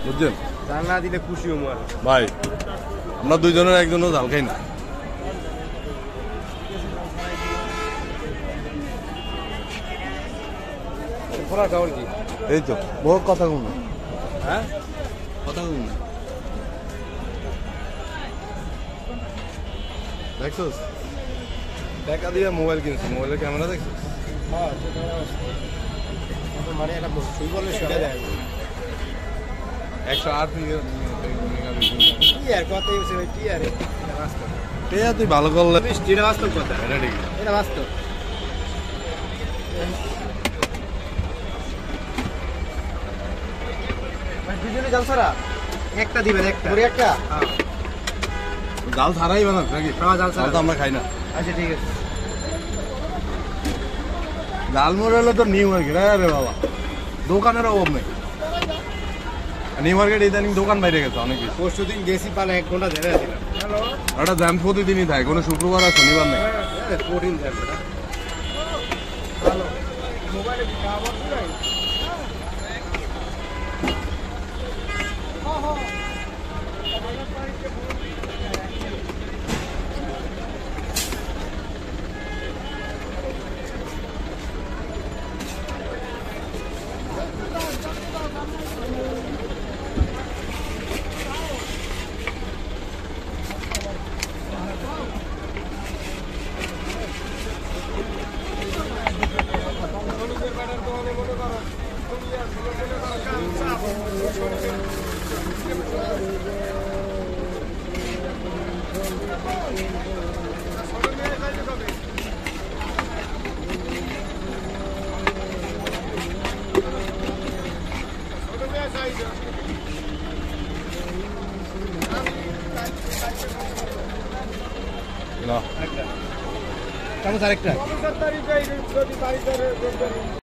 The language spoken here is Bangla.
বুঝছেন? জাল না দিলে খুশি হবো আর ভাই আমরা দুইজনের একজনও জাল খাই না। খোলা খাবার কি এই তো বহু কথা কম না, হ্যাঁ কথা কম না। দেখছোস টাকা দিয়ে মোবাইল কিনছি, মোবাইলের ক্যামেরা দেখছিস? হ্যাঁ মানে একটা শুই বললে সেটা দেয় 108 কি আর কথাই হচ্ছে ভাই কি আর তুই ভালো করলে এটা বাস্তব কথা এটা ঠিক। এটা বাস্তব দুজনে জাল ছাড়া একটা দিবেন একটা একটা জাল ছাড়াই বানাস নাকি? হ্যাঁ জাল জাল তো আমরা খাই না। আচ্ছা ঠিক আছে জাল মোড় হলে তো নিউ মার্কেট। রে বাবা দোকানের অভাব নেই, নিউ মার্কেট ইদানিং দোকান বাইরে গেছে অনেক কিছু। পরশু দিন গেছি পালে 1 ঘন্টা ধরে দিলাম। ওটা জ্যাম প্রতিদিনই থাকে, কোনো শুক্রবার আর শনিবার নেই। কঠিন যাবে ভালো মোবাইলে কি খাবার নাই না কেমন আরেকটা